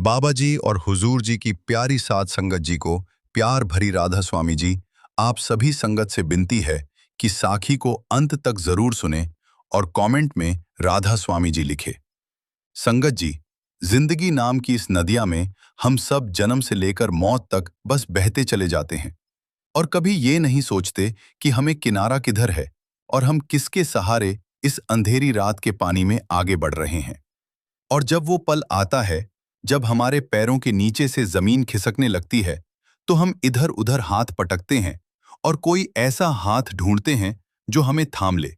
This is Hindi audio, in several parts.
बाबा जी और हुजूर जी की प्यारी साध संगत जी को प्यार भरी राधा स्वामी जी, आप सभी संगत से विनती है कि साखी को अंत तक जरूर सुने और कमेंट में राधा स्वामी जी लिखे। संगत जी, जिंदगी नाम की इस नदिया में हम सब जन्म से लेकर मौत तक बस बहते चले जाते हैं और कभी ये नहीं सोचते कि हमें किनारा किधर है और हम किसके सहारे इस अंधेरी रात के पानी में आगे बढ़ रहे हैं। और जब वो पल आता है, जब हमारे पैरों के नीचे से जमीन खिसकने लगती है, तो हम इधर उधर हाथ पटकते हैं और कोई ऐसा हाथ ढूंढते हैं जो हमें थाम ले।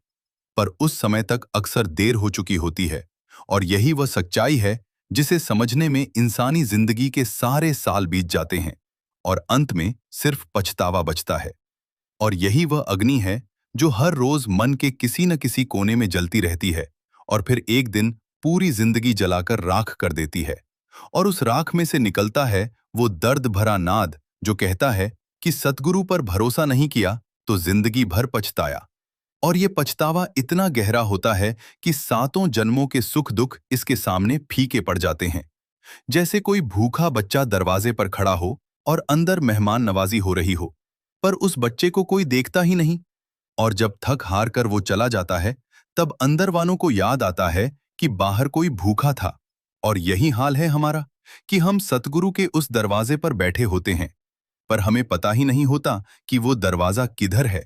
पर उस समय तक अक्सर देर हो चुकी होती है और यही वह सच्चाई है जिसे समझने में इंसानी जिंदगी के सारे साल बीत जाते हैं और अंत में सिर्फ पछतावा बचता है। और यही वह अग्नि है जो हर रोज मन के किसी न किसी कोने में जलती रहती है और फिर एक दिन पूरी जिंदगी जलाकर राख कर देती है। और उस राख में से निकलता है वो दर्द भरा नाद जो कहता है कि सतगुरु पर भरोसा नहीं किया तो जिंदगी भर पछताया। और ये पछतावा इतना गहरा होता है कि सातों जन्मों के सुख दुख इसके सामने फीके पड़ जाते हैं। जैसे कोई भूखा बच्चा दरवाजे पर खड़ा हो और अंदर मेहमान नवाजी हो रही हो, पर उस बच्चे को कोई देखता ही नहीं। और जब थक हार कर वो चला जाता है, तब अंदर वालों को याद आता है कि बाहर कोई भूखा था। और यही हाल है हमारा कि हम सतगुरु के उस दरवाजे पर बैठे होते हैं, पर हमें पता ही नहीं होता कि वो दरवाजा किधर है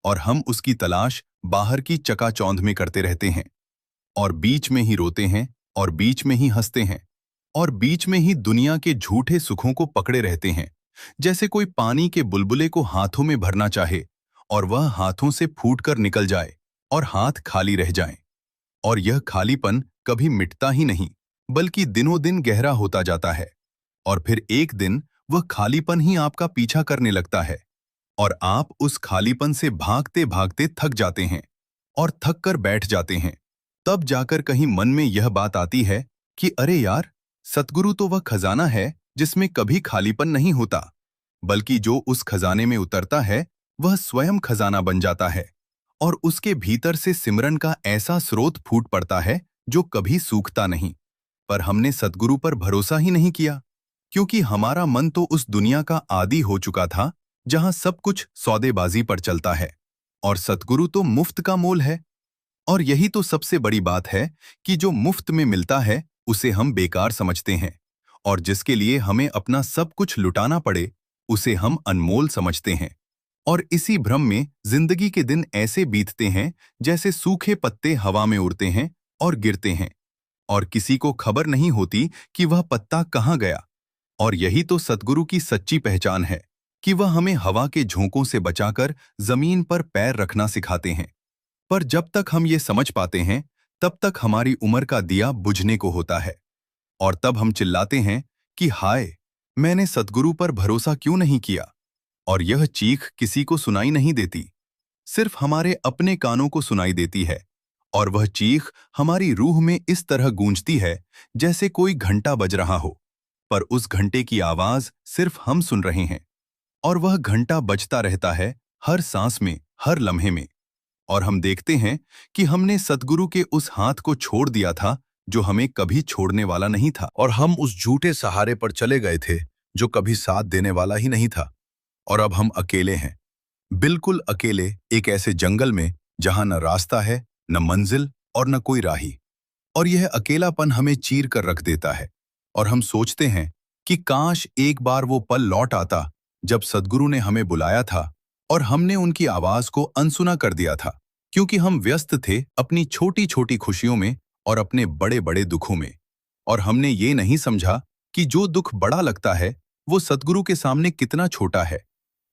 और हम उसकी तलाश बाहर की चकाचौंध में करते रहते हैं और बीच में ही रोते हैं और बीच में ही हंसते हैं और बीच में ही दुनिया के झूठे सुखों को पकड़े रहते हैं। जैसे कोई पानी के बुलबुले को हाथों में भरना चाहे और वह हाथों से फूटकर निकल जाए और हाथ खाली रह जाएं। और यह खालीपन कभी मिटता ही नहीं, बल्कि दिनों दिन गहरा होता जाता है। और फिर एक दिन वह खालीपन ही आपका पीछा करने लगता है और आप उस खालीपन से भागते भागते थक जाते हैं और थक कर बैठ जाते हैं। तब जाकर कहीं मन में यह बात आती है कि अरे यार, सतगुरु तो वह खजाना है जिसमें कभी खालीपन नहीं होता, बल्कि जो उस खजाने में उतरता है वह स्वयं खजाना बन जाता है और उसके भीतर से सिमरन का ऐसा स्रोत फूट पड़ता है जो कभी सूखता नहीं। पर हमने सतगुरु पर भरोसा ही नहीं किया, क्योंकि हमारा मन तो उस दुनिया का आदी हो चुका था जहां सब कुछ सौदेबाजी पर चलता है और सतगुरु तो मुफ्त का मोल है। और यही तो सबसे बड़ी बात है कि जो मुफ्त में मिलता है उसे हम बेकार समझते हैं और जिसके लिए हमें अपना सब कुछ लुटाना पड़े उसे हम अनमोल समझते हैं। और इसी भ्रम में जिंदगी के दिन ऐसे बीतते हैं जैसे सूखे पत्ते हवा में उड़ते हैं और गिरते हैं और किसी को खबर नहीं होती कि वह पत्ता कहाँ गया। और यही तो सतगुरु की सच्ची पहचान है कि वह हमें हवा के झोंकों से बचाकर जमीन पर पैर रखना सिखाते हैं। पर जब तक हम ये समझ पाते हैं, तब तक हमारी उम्र का दिया बुझने को होता है और तब हम चिल्लाते हैं कि हाय, मैंने सतगुरु पर भरोसा क्यों नहीं किया। और यह चीख किसी को सुनाई नहीं देती, सिर्फ हमारे अपने कानों को सुनाई देती है। और वह चीख हमारी रूह में इस तरह गूंजती है जैसे कोई घंटा बज रहा हो, पर उस घंटे की आवाज सिर्फ हम सुन रहे हैं और वह घंटा बजता रहता है हर सांस में, हर लम्हे में। और हम देखते हैं कि हमने सतगुरु के उस हाथ को छोड़ दिया था जो हमें कभी छोड़ने वाला नहीं था और हम उस झूठे सहारे पर चले गए थे जो कभी साथ देने वाला ही नहीं था। और अब हम अकेले हैं, बिल्कुल अकेले, एक ऐसे जंगल में जहां न रास्ता है, न मंजिल और न कोई राही। और यह अकेलापन हमें चीर कर रख देता है और हम सोचते हैं कि काश एक बार वो पल लौट आता जब सद्गुरु ने हमें बुलाया था और हमने उनकी आवाज को अनसुना कर दिया था, क्योंकि हम व्यस्त थे अपनी छोटी छोटी खुशियों में और अपने बड़े बड़े दुखों में। और हमने ये नहीं समझा कि जो दुख बड़ा लगता है वो सद्गुरु के सामने कितना छोटा है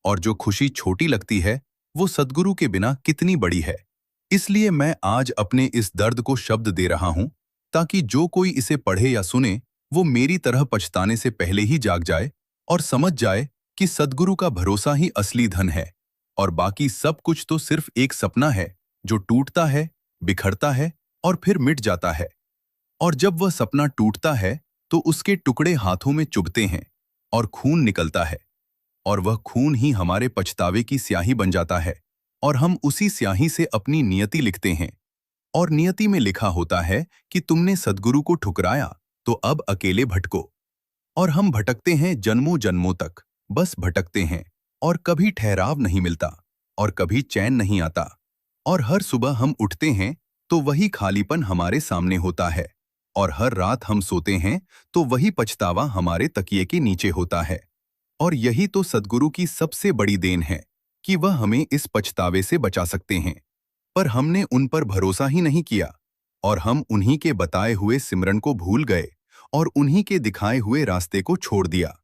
और जो खुशी छोटी लगती है वो सद्गुरु के बिना कितनी बड़ी है। इसलिए मैं आज अपने इस दर्द को शब्द दे रहा हूं ताकि जो कोई इसे पढ़े या सुने वो मेरी तरह पछताने से पहले ही जाग जाए और समझ जाए कि सद्गुरु का भरोसा ही असली धन है और बाकी सब कुछ तो सिर्फ एक सपना है जो टूटता है, बिखरता है और फिर मिट जाता है। और जब वह सपना टूटता है तो उसके टुकड़े हाथों में चुभते हैं और खून निकलता है और वह खून ही हमारे पछतावे की स्याही बन जाता है और हम उसी स्याही से अपनी नियति लिखते हैं। और नियति में लिखा होता है कि तुमने सद्गुरु को ठुकराया तो अब अकेले भटको। और हम भटकते हैं जन्मों जन्मों तक, बस भटकते हैं, और कभी ठहराव नहीं मिलता, और कभी चैन नहीं आता। और हर सुबह हम उठते हैं तो वही खालीपन हमारे सामने होता है, और हर रात हम सोते हैं तो वही पछतावा हमारे तकिए के नीचे होता है। और यही तो सद्गुरु की सबसे बड़ी देन है कि वह हमें इस पछतावे से बचा सकते हैं। पर हमने उन पर भरोसा ही नहीं किया, और हम उन्हीं के बताए हुए सिमरन को भूल गए, और उन्हीं के दिखाए हुए रास्ते को छोड़ दिया।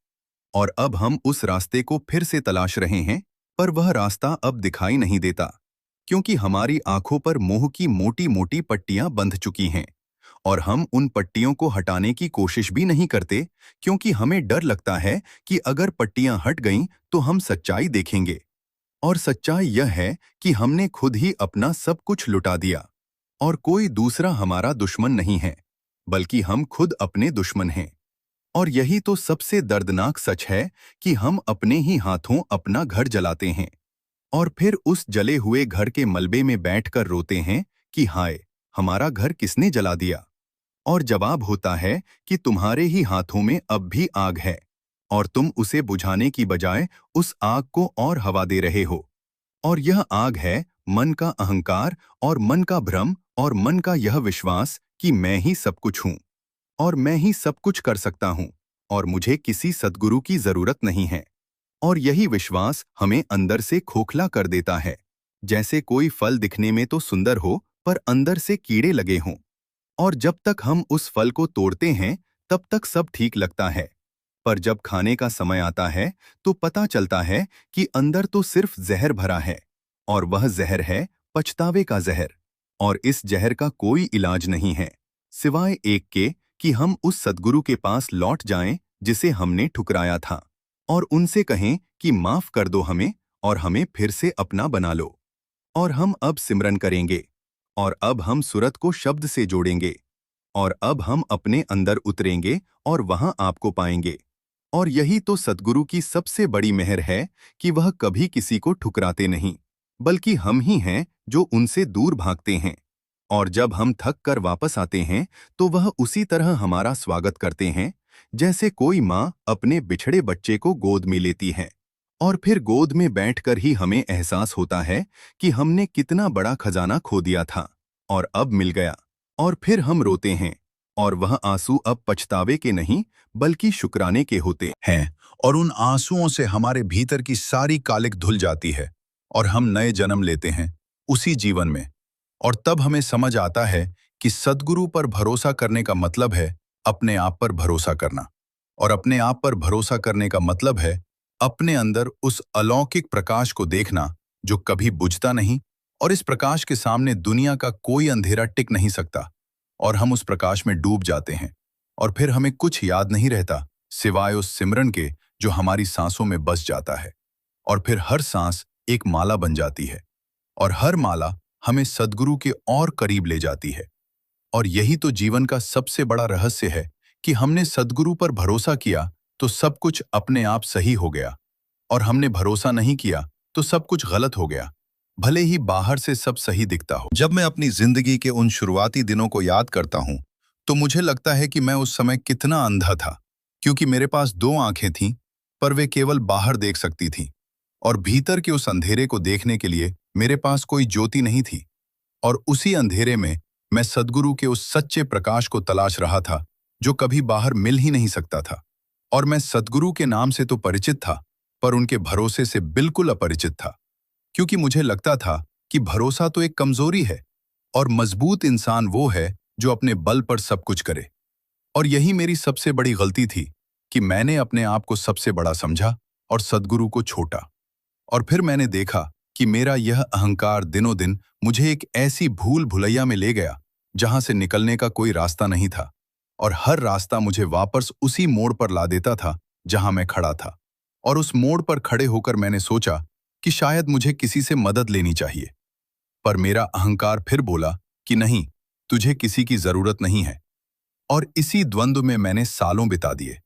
और अब हम उस रास्ते को फिर से तलाश रहे हैं, पर वह रास्ता अब दिखाई नहीं देता, क्योंकि हमारी आंखों पर मोह की मोटी मोटी पट्टियां बंध चुकी हैं। और हम उन पट्टियों को हटाने की कोशिश भी नहीं करते, क्योंकि हमें डर लगता है कि अगर पट्टियां हट गईं तो हम सच्चाई देखेंगे। और सच्चाई यह है कि हमने खुद ही अपना सब कुछ लुटा दिया, और कोई दूसरा हमारा दुश्मन नहीं है, बल्कि हम खुद अपने दुश्मन हैं। और यही तो सबसे दर्दनाक सच है कि हम अपने ही हाथों अपना घर जलाते हैं, और फिर उस जले हुए घर के मलबे में बैठकर रोते हैं कि हाय, हमारा घर किसने जला दिया। और जवाब होता है कि तुम्हारे ही हाथों में अब भी आग है, और तुम उसे बुझाने की बजाय उस आग को और हवा दे रहे हो। और यह आग है मन का अहंकार, और मन का भ्रम, और मन का यह विश्वास कि मैं ही सब कुछ हूं, और मैं ही सब कुछ कर सकता हूं, और मुझे किसी सद्गुरु की जरूरत नहीं है। और यही विश्वास हमें अंदर से खोखला कर देता है, जैसे कोई फल दिखने में तो सुंदर हो, पर अंदर से कीड़े लगे हों। और जब तक हम उस फल को तोड़ते हैं तब तक सब ठीक लगता है, पर जब खाने का समय आता है तो पता चलता है कि अंदर तो सिर्फ जहर भरा है, और वह जहर है पछतावे का जहर। और इस जहर का कोई इलाज नहीं है, सिवाय एक के कि हम उस सद्गुरु के पास लौट जाएं जिसे हमने ठुकराया था, और उनसे कहें कि माफ कर दो हमें, और हमें फिर से अपना बना लो। और हम अब सिमरन करेंगे, और अब हम सूरत को शब्द से जोड़ेंगे, और अब हम अपने अंदर उतरेंगे और वहां आपको पाएंगे। और यही तो सद्गुरु की सबसे बड़ी मेहर है कि वह कभी किसी को ठुकराते नहीं, बल्कि हम ही हैं जो उनसे दूर भागते हैं। और जब हम थक कर वापस आते हैं तो वह उसी तरह हमारा स्वागत करते हैं, जैसे कोई माँ अपने बिछड़े बच्चे को गोद में लेती है। और फिर गोद में बैठकर ही हमें एहसास होता है कि हमने कितना बड़ा खजाना खो दिया था, और अब मिल गया। और फिर हम रोते हैं, और वह आंसू अब पछतावे के नहीं बल्कि शुक्राने के होते हैं, और उन आंसुओं से हमारे भीतर की सारी कालिक धुल जाती है, और हम नए जन्म लेते हैं उसी जीवन में। और तब हमें समझ आता है कि सद्गुरु पर भरोसा करने का मतलब है अपने आप पर भरोसा करना, और अपने आप पर भरोसा करने का मतलब है अपने अंदर उस अलौकिक प्रकाश को देखना जो कभी बुझता नहीं, और इस प्रकाश के सामने दुनिया का कोई अंधेरा टिक नहीं सकता। और हम उस प्रकाश में डूब जाते हैं, और फिर हमें कुछ याद नहीं रहता सिवाय उस सिमरन के जो हमारी सांसों में बस जाता है। और फिर हर सांस एक माला बन जाती है, और हर माला हमें सद्गुरु के और करीब ले जाती है। और यही तो जीवन का सबसे बड़ा रहस्य है कि हमने सद्गुरु पर भरोसा किया तो सब कुछ अपने आप सही हो गया, और हमने भरोसा नहीं किया तो सब कुछ गलत हो गया, भले ही बाहर से सब सही दिखता हो। जब मैं अपनी जिंदगी के उन शुरुआती दिनों को याद करता हूं तो मुझे लगता है कि मैं उस समय कितना अंधा था, क्योंकि मेरे पास दो आंखें थीं, पर वे केवल बाहर देख सकती थीं, और भीतर के उस अंधेरे को देखने के लिए मेरे पास कोई ज्योति नहीं थी। और उसी अंधेरे में मैं सद्गुरु के उस सच्चे प्रकाश को तलाश रहा था जो कभी बाहर मिल ही नहीं सकता था। और मैं सद्गुरु के नाम से तो परिचित था, पर उनके भरोसे से बिल्कुल अपरिचित था, क्योंकि मुझे लगता था कि भरोसा तो एक कमजोरी है, और मजबूत इंसान वो है जो अपने बल पर सब कुछ करे। और यही मेरी सबसे बड़ी गलती थी कि मैंने अपने आप को सबसे बड़ा समझा और सद्गुरु को छोटा। और फिर मैंने देखा कि मेरा यह अहंकार दिनों दिन मुझे एक ऐसी भूल भुलैया में ले गया जहां से निकलने का कोई रास्ता नहीं था, और हर रास्ता मुझे वापस उसी मोड़ पर ला देता था जहां मैं खड़ा था। और उस मोड़ पर खड़े होकर मैंने सोचा कि शायद मुझे किसी से मदद लेनी चाहिए, पर मेरा अहंकार फिर बोला कि नहीं, तुझे किसी की जरूरत नहीं है। और इसी द्वंद्व में मैंने सालों बिता दिए,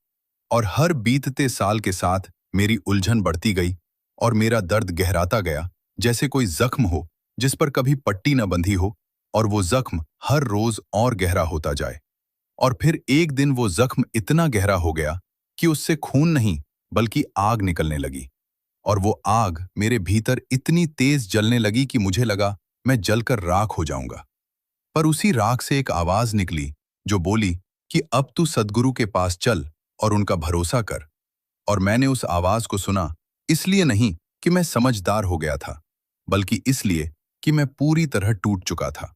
और हर बीतते साल के साथ मेरी उलझन बढ़ती गई, और मेरा दर्द गहराता गया, जैसे कोई जख्म हो जिस पर कभी पट्टी न बंधी हो, और वो जख्म हर रोज और गहरा होता जाए। और फिर एक दिन वो जख्म इतना गहरा हो गया कि उससे खून नहीं बल्कि आग निकलने लगी। और वो आग मेरे भीतर इतनी तेज जलने लगी कि मुझे लगा मैं जलकर राख हो जाऊंगा। पर उसी राख से एक आवाज निकली जो बोली कि अब तू सद्गुरु के पास चल और उनका भरोसा कर। और मैंने उस आवाज को सुना, इसलिए नहीं कि मैं समझदार हो गया था, बल्कि इसलिए कि मैं पूरी तरह टूट चुका था।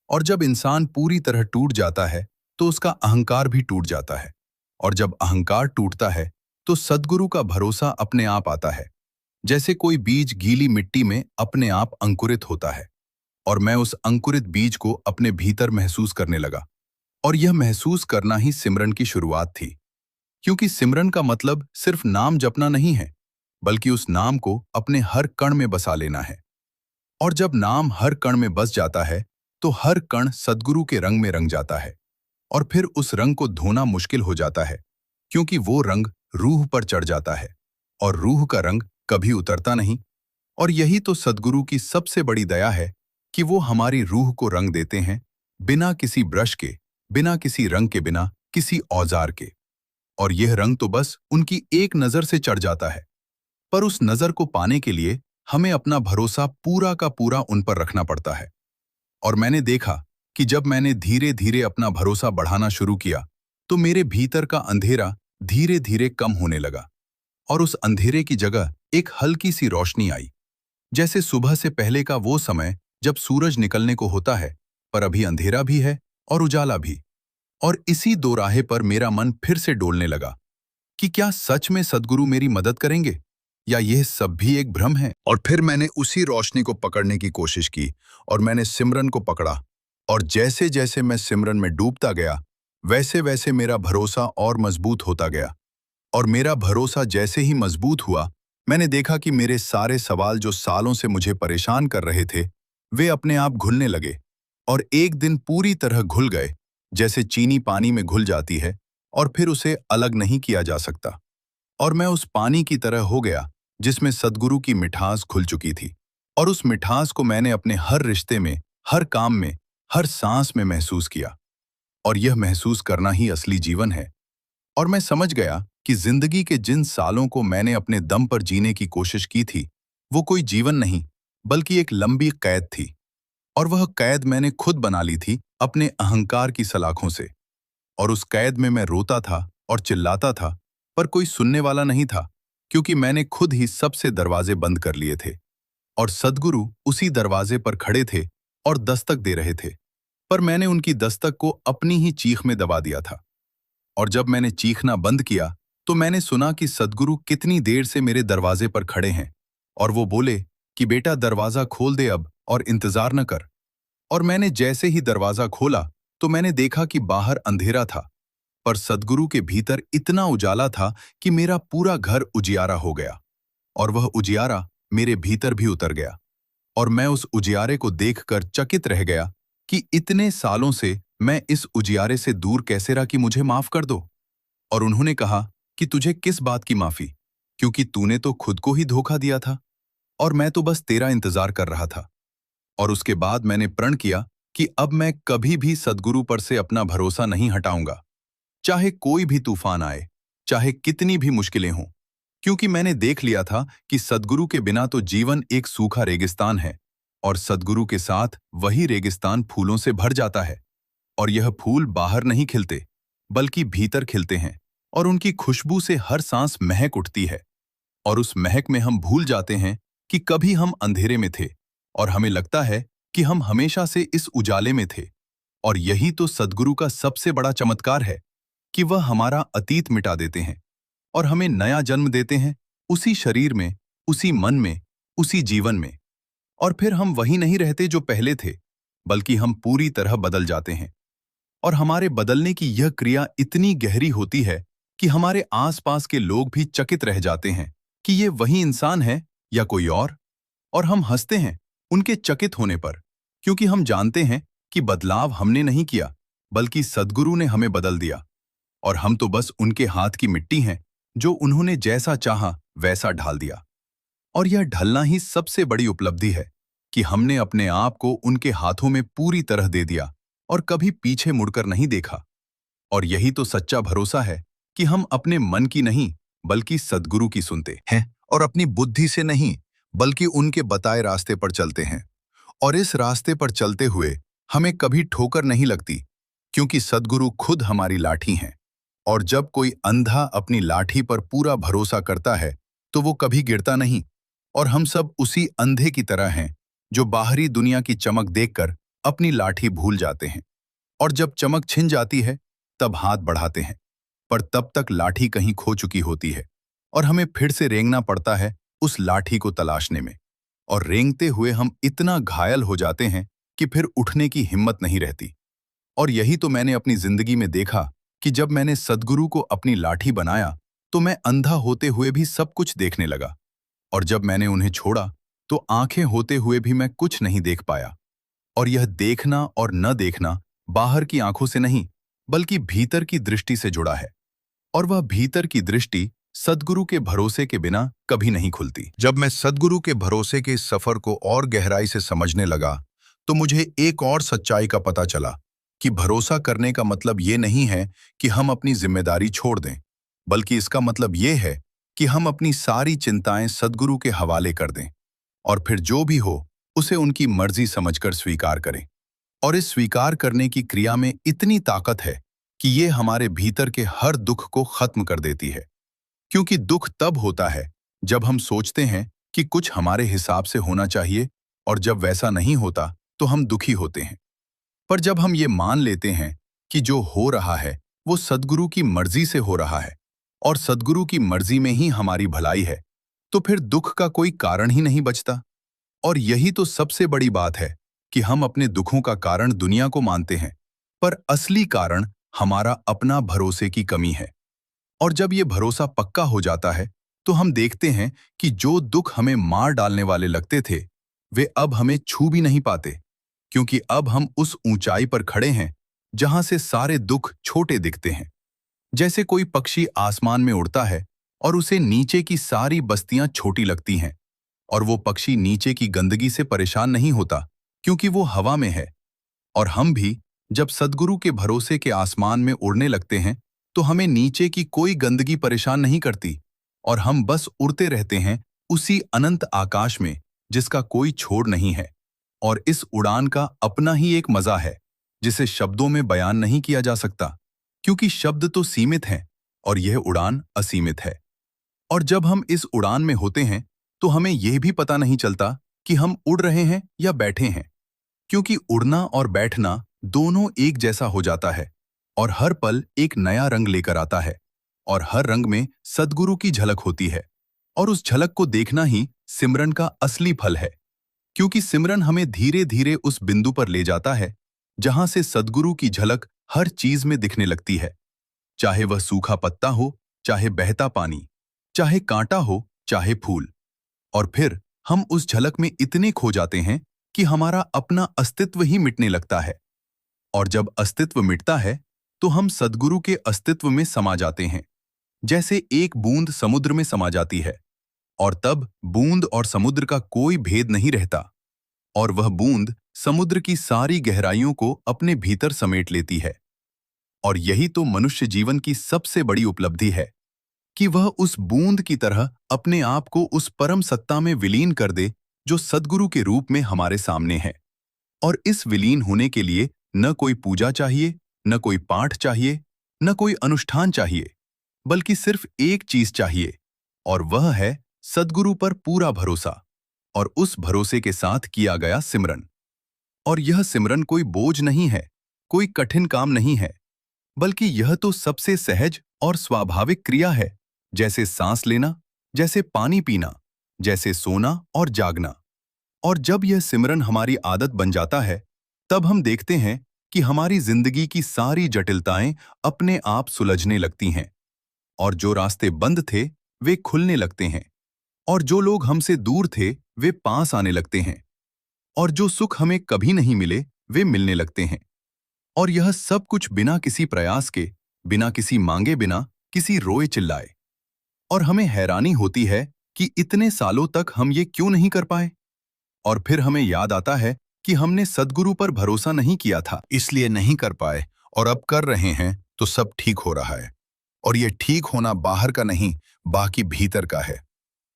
और जब इंसान पूरी तरह टूट जाता है तो उसका अहंकार भी टूट जाता है। और जब अहंकार टूटता है तो सद्गुरु का भरोसा अपने आप आता है, जैसे कोई बीज गीली मिट्टी में अपने आप अंकुरित होता है। और मैं उस अंकुरित बीज को अपने भीतर महसूस करने लगा। और यह महसूस करना ही सिमरन की शुरुआत थी, क्योंकि सिमरन का मतलब सिर्फ नाम जपना नहीं है, बल्कि उस नाम को अपने हर कण में बसा लेना है। और जब नाम हर कण में बस जाता है तो हर कण सद्गुरु के रंग में रंग जाता है। और फिर उस रंग को धोना मुश्किल हो जाता है, क्योंकि वो रंग रूह पर चढ़ जाता है और रूह का रंग कभी उतरता नहीं। और यही तो सद्गुरु की सबसे बड़ी दया है कि वो हमारी रूह को रंग देते हैं, बिना किसी ब्रश के, बिना किसी रंग के, बिना किसी औजार के। और यह रंग तो बस उनकी एक नजर से चढ़ जाता है। पर उस नजर को पाने के लिए हमें अपना भरोसा पूरा का पूरा उन पर रखना पड़ता है। और मैंने देखा कि जब मैंने धीरे धीरे अपना भरोसा बढ़ाना शुरू किया तो मेरे भीतर का अंधेरा धीरे धीरे कम होने लगा। और उस अंधेरे की जगह एक हल्की सी रोशनी आई, जैसे सुबह से पहले का वो समय जब सूरज निकलने को होता है, पर अभी अंधेरा भी है और उजाला भी। और इसी दोराहे पर मेरा मन फिर से डोलने लगा कि क्या सच में सद्गुरु मेरी मदद करेंगे, या यह सब भी एक भ्रम है। और फिर मैंने उसी रोशनी को पकड़ने की कोशिश की और मैंने सिमरन को पकड़ा। और जैसे जैसे मैं सिमरन में डूबता गया, वैसे वैसे मेरा भरोसा और मजबूत होता गया। और मेरा भरोसा जैसे ही मजबूत हुआ, मैंने देखा कि मेरे सारे सवाल जो सालों से मुझे परेशान कर रहे थे, वे अपने आप घुलने लगे। और एक दिन पूरी तरह घुल गए, जैसे चीनी पानी में घुल जाती है और फिर उसे अलग नहीं किया जा सकता। और मैं उस पानी की तरह हो गया जिसमें सद्गुरु की मिठास घुल चुकी थी। और उस मिठास को मैंने अपने हर रिश्ते में, हर काम में, हर सांस में महसूस किया। और यह महसूस करना ही असली जीवन है। और मैं समझ गया कि जिंदगी के जिन सालों को मैंने अपने दम पर जीने की कोशिश की थी, वो कोई जीवन नहीं, बल्कि एक लंबी कैद थी। और वह कैद मैंने खुद बना ली थी अपने अहंकार की सलाखों से। और उस कैद में मैं रोता था और चिल्लाता था, पर कोई सुनने वाला नहीं था, क्योंकि मैंने खुद ही सबसे दरवाजे बंद कर लिए थे। और सद्गुरु उसी दरवाजे पर खड़े थे और दस्तक दे रहे थे, पर मैंने उनकी दस्तक को अपनी ही चीख में दबा दिया था। और जब मैंने चीखना बंद किया तो मैंने सुना कि सद्गुरु कितनी देर से मेरे दरवाजे पर खड़े हैं। और वो बोले कि बेटा, दरवाजा खोल दे अब और इंतजार न कर। और मैंने जैसे ही दरवाजा खोला तो मैंने देखा कि बाहर अंधेरा था, पर सद्गुरु के भीतर इतना उजाला था कि मेरा पूरा घर उजियारा हो गया। और वह उजियारा मेरे भीतर भी उतर गया। और मैं उस उजियारे को देखकर चकित रह गया कि इतने सालों से मैं इस उजियारे से दूर कैसे रहा, कि मुझे माफ कर दो। और उन्होंने कहा कि तुझे किस बात की माफी, क्योंकि तूने तो खुद को ही धोखा दिया था और मैं तो बस तेरा इंतजार कर रहा था। और उसके बाद मैंने प्रण किया कि अब मैं कभी भी सद्गुरु पर से अपना भरोसा नहीं हटाऊंगा, चाहे कोई भी तूफान आए, चाहे कितनी भी मुश्किलें हों। क्योंकि मैंने देख लिया था कि सद्गुरु के बिना तो जीवन एक सूखा रेगिस्तान है, और सद्गुरु के साथ वही रेगिस्तान फूलों से भर जाता है। और यह फूल बाहर नहीं खिलते, बल्कि भीतर खिलते हैं, और उनकी खुशबू से हर सांस महक उठती है। और उस महक में हम भूल जाते हैं कि कभी हम अंधेरे में थे, और हमें लगता है कि हम हमेशा से इस उजाले में थे। और यही तो सद्गुरु का सबसे बड़ा चमत्कार है कि वह हमारा अतीत मिटा देते हैं और हमें नया जन्म देते हैं, उसी शरीर में, उसी मन में, उसी जीवन में। और फिर हम वही नहीं रहते जो पहले थे, बल्कि हम पूरी तरह बदल जाते हैं। और हमारे बदलने की यह क्रिया इतनी गहरी होती है कि हमारे आसपास के लोग भी चकित रह जाते हैं कि ये वही इंसान है या कोई और हम हंसते हैं उनके चकित होने पर, क्योंकि हम जानते हैं कि बदलाव हमने नहीं किया, बल्कि सद्गुरु ने हमें बदल दिया। और हम तो बस उनके हाथ की मिट्टी हैं, जो उन्होंने जैसा चाहा वैसा ढाल दिया। और यह ढलना ही सबसे बड़ी उपलब्धि है कि हमने अपने आप को उनके हाथों में पूरी तरह दे दिया और कभी पीछे मुड़कर नहीं देखा। और यही तो सच्चा भरोसा है कि हम अपने मन की नहीं बल्कि सद्गुरु की सुनते हैं और अपनी बुद्धि से नहीं बल्कि उनके बताए रास्ते पर चलते हैं। और इस रास्ते पर चलते हुए हमें कभी ठोकर नहीं लगती, क्योंकि सद्गुरु खुद हमारी लाठी हैं। और जब कोई अंधा अपनी लाठी पर पूरा भरोसा करता है तो वो कभी गिरता नहीं। और हम सब उसी अंधे की तरह हैं जो बाहरी दुनिया की चमक देखकर अपनी लाठी भूल जाते हैं, और जब चमक छिन जाती है तब हाथ बढ़ाते हैं, पर तब तक लाठी कहीं खो चुकी होती है और हमें फिर से रेंगना पड़ता है उस लाठी को तलाशने में। और रेंगते हुए हम इतना घायल हो जाते हैं कि फिर उठने की हिम्मत नहीं रहती। और यही तो मैंने अपनी जिंदगी में देखा कि जब मैंने सद्गुरु को अपनी लाठी बनाया तो मैं अंधा होते हुए भी सब कुछ देखने लगा, और जब मैंने उन्हें छोड़ा तो आंखें होते हुए भी मैं कुछ नहीं देख पाया। और यह देखना और न देखना बाहर की आंखों से नहीं बल्कि भीतर की दृष्टि से जुड़ा है, और वह भीतर की दृष्टि सद्गुरु के भरोसे के बिना कभी नहीं खुलती। जब मैं सद्गुरु के भरोसे के इस सफर को और गहराई से समझने लगा तो मुझे एक और सच्चाई का पता चला कि भरोसा करने का मतलब ये नहीं है कि हम अपनी जिम्मेदारी छोड़ दें, बल्कि इसका मतलब ये है कि हम अपनी सारी चिंताएं सद्गुरु के हवाले कर दें और फिर जो भी हो उसे उनकी मर्जी समझकर स्वीकार करें। और इस स्वीकार करने की क्रिया में इतनी ताकत है कि ये हमारे भीतर के हर दुख को खत्म कर देती है। क्योंकि दुख तब होता है जब हम सोचते हैं कि कुछ हमारे हिसाब से होना चाहिए, और जब वैसा नहीं होता तो हम दुखी होते हैं। पर जब हम ये मान लेते हैं कि जो हो रहा है वो सद्गुरु की मर्जी से हो रहा है और सद्गुरु की मर्जी में ही हमारी भलाई है, तो फिर दुख का कोई कारण ही नहीं बचता। और यही तो सबसे बड़ी बात है कि हम अपने दुखों का कारण दुनिया को मानते हैं, पर असली कारण हमारा अपना भरोसे की कमी है। और जब ये भरोसा पक्का हो जाता है तो हम देखते हैं कि जो दुख हमें मार डालने वाले लगते थे वे अब हमें छू भी नहीं पाते, क्योंकि अब हम उस ऊंचाई पर खड़े हैं जहां से सारे दुख छोटे दिखते हैं। जैसे कोई पक्षी आसमान में उड़ता है और उसे नीचे की सारी बस्तियां छोटी लगती हैं, और वो पक्षी नीचे की गंदगी से परेशान नहीं होता क्योंकि वो हवा में है। और हम भी जब सद्गुरु के भरोसे के आसमान में उड़ने लगते हैं तो हमें नीचे की कोई गंदगी परेशान नहीं करती, और हम बस उड़ते रहते हैं उसी अनंत आकाश में जिसका कोई छोर नहीं है। और इस उड़ान का अपना ही एक मजा है जिसे शब्दों में बयान नहीं किया जा सकता, क्योंकि शब्द तो सीमित हैं और यह उड़ान असीमित है। और जब हम इस उड़ान में होते हैं तो हमें यह भी पता नहीं चलता कि हम उड़ रहे हैं या बैठे हैं, क्योंकि उड़ना और बैठना दोनों एक जैसा हो जाता है, और हर पल एक नया रंग लेकर आता है, और हर रंग में सद्गुरु की झलक होती है। और उस झलक को देखना ही सिमरन का असली फल है, क्योंकि सिमरन हमें धीरे धीरे उस बिंदु पर ले जाता है जहां से सद्गुरु की झलक हर चीज में दिखने लगती है, चाहे वह सूखा पत्ता हो, चाहे बहता पानी, चाहे कांटा हो, चाहे फूल। और फिर हम उस झलक में इतने खो जाते हैं कि हमारा अपना अस्तित्व ही मिटने लगता है। और जब अस्तित्व मिटता है तो हम सद्गुरु के अस्तित्व में समा जाते हैं, जैसे एक बूंद समुद्र में समा जाती है, और तब बूंद और समुद्र का कोई भेद नहीं रहता, और वह बूंद समुद्र की सारी गहराइयों को अपने भीतर समेट लेती है। और यही तो मनुष्य जीवन की सबसे बड़ी उपलब्धि है कि वह उस बूंद की तरह अपने आप को उस परम सत्ता में विलीन कर दे जो सद्गुरु के रूप में हमारे सामने है। और इस विलीन होने के लिए न कोई पूजा चाहिए, न कोई पाठ चाहिए, न कोई अनुष्ठान चाहिए, बल्कि सिर्फ एक चीज चाहिए, और वह है सद्गुरु पर पूरा भरोसा और उस भरोसे के साथ किया गया सिमरन। और यह सिमरन कोई बोझ नहीं है, कोई कठिन काम नहीं है, बल्कि यह तो सबसे सहज और स्वाभाविक क्रिया है, जैसे सांस लेना, जैसे पानी पीना, जैसे सोना और जागना। और जब यह सिमरन हमारी आदत बन जाता है तब हम देखते हैं कि हमारी जिंदगी की सारी जटिलताएं अपने आप सुलझने लगती हैं, और जो रास्ते बंद थे वे खुलने लगते हैं, और जो लोग हमसे दूर थे वे पास आने लगते हैं, और जो सुख हमें कभी नहीं मिले वे मिलने लगते हैं। और यह सब कुछ बिना किसी प्रयास के, बिना किसी मांगे, बिना किसी रोए चिल्लाए। और हमें हैरानी होती है कि इतने सालों तक हम ये क्यों नहीं कर पाए। और फिर हमें याद आता है कि हमने सद्गुरु पर भरोसा नहीं किया था, इसलिए नहीं कर पाए, और अब कर रहे हैं तो सब ठीक हो रहा है। और ये ठीक होना बाहर का नहीं, बाकी भीतर का है।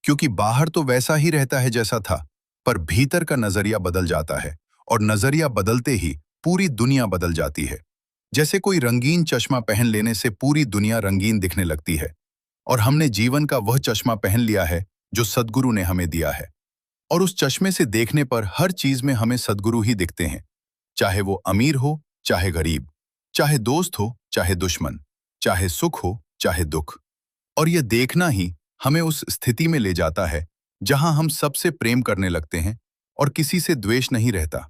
क्योंकि बाहर तो वैसा ही रहता है जैसा था, पर भीतर का नजरिया बदल जाता है, और नजरिया बदलते ही पूरी दुनिया बदल जाती है। जैसे कोई रंगीन चश्मा पहन लेने से पूरी दुनिया रंगीन दिखने लगती है, और हमने जीवन का वह चश्मा पहन लिया है जो सद्गुरु ने हमें दिया है। और उस चश्मे से देखने पर हर चीज में हमें सद्गुरु ही दिखते हैं, चाहे वो अमीर हो, चाहे गरीब, चाहे दोस्त हो, चाहे दुश्मन, चाहे सुख हो, चाहे दुख। और यह देखना ही हमें उस स्थिति में ले जाता है जहां हम सबसे प्रेम करने लगते हैं और किसी से द्वेष नहीं रहता।